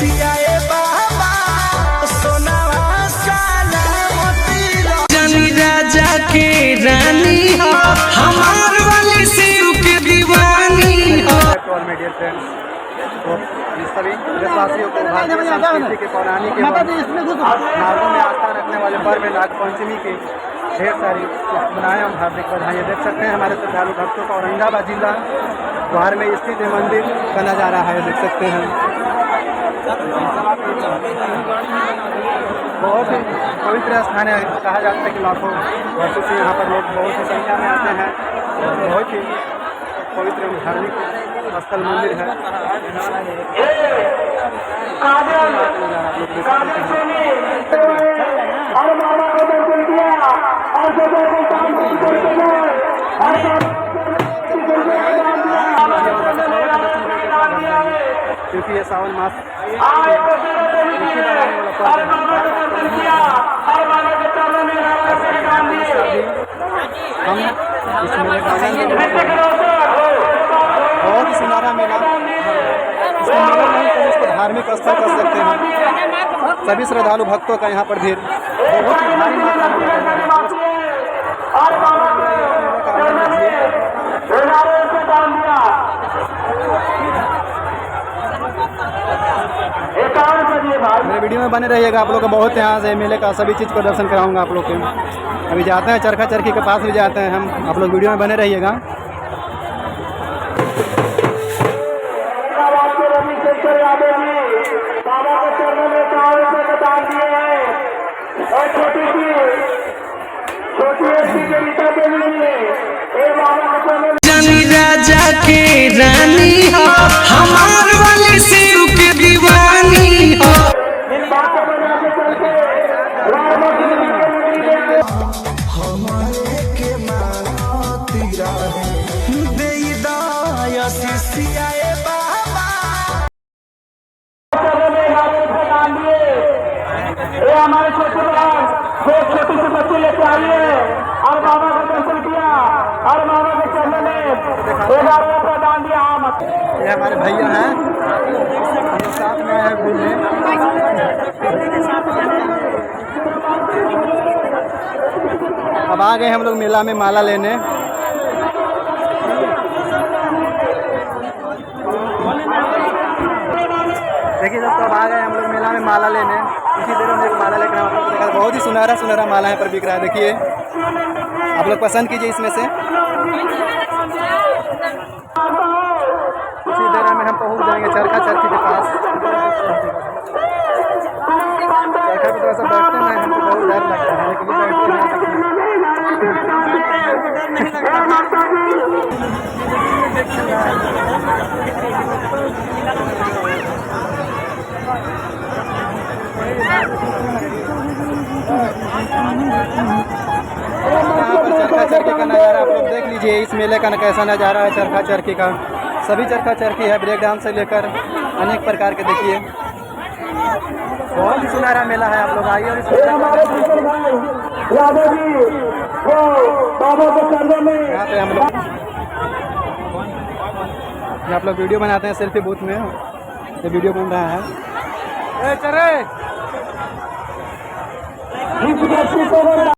सियाए बाबा सोनावा साला जनी राजा के रानी हो हमार वाली शिव के दीवानी हो। सभी देशवासियों को भारतीय संस्कृति के पौराणिक मार्गों में आस्था रखने वाले पर्व नाग पंचमी के ढेर सारी बनाए हम हार्दिक बधाई देख सकते हैं हमारे श्रद्धालु भक्तों का। औरंगाबाद जिला द्वार में स्थित मंदिर का नज़ारा है, देख सकते हैं। बहुत ही पवित्र स्थान है, कहा जाता है कि लाखों वर्षों से यहाँ पर लोग बहुत ही संख्या में आते हैं। बहुत ही पवित्र धार्मिक स्थल मंदिर है। क्योंकि ये सावन मास हम इस मेले का बहुत ही सुनहरा मेला, इसको मेला नहीं तो इसको धार्मिक स्थल कर सकते हैं। सभी श्रद्धालु भक्तों का यहाँ पर भीड़ बहुत ही भारी मात्रा में मेरे वीडियो में बने रहिएगा। आप लोग का बहुत यहाँ से मेले का सभी चीज़ को दर्शन कराऊंगा आप लोग के। अभी जाते हैं चरखा चरखी के पास भी जाते हैं हम, आप लोग वीडियो में बने रहिएगा। जनी राजा के रानी हो हमार वाली शिव के दीवानी हो। हमारे के मातीरा बेदाया सियाए बाबा हमारे छोटे छोटे से बच्चे लेके आइए और बाबा का दर्शन किया और बाबा के चरणों में प्रदान दिया। ये हमारे भैया हैं, हम साथ में आए हैं घूमने। अब आ गए हम लोग मेला में माला लेने। देखिए दोस्तों, अब आ गए हम लोग मेला में माला लेने। इसी देर में एक माला लेकर हम लोग देखा, बहुत ही सुनहरा सुनहरा माला यहाँ पर बिक रहा है। देखिए आप लोग पसंद कीजिए इसमें से। इसी देर में हम पहुँच जाएंगे चरखा चरखी के पास। चरखा भी थोड़ा सा बैठते हैं, हमको बहुत डर लगता है लेकिन बैठते हैं। चरखा चरखी का नज़ारा आप लोग देख लीजिए। इस मेले का कैसा नज़ारा है चरखा चरखी का। सभी चरखा चरखी है, ब्रेक डांस से लेकर अनेक प्रकार के। देखिए बहुत ही सुनहरा मेला है, आप लोग आइए और इसको यहाँ पे हम लोग आप लोग वीडियो बनाते हैं सेल्फी बूथ में। ये वीडियो बन रहा है।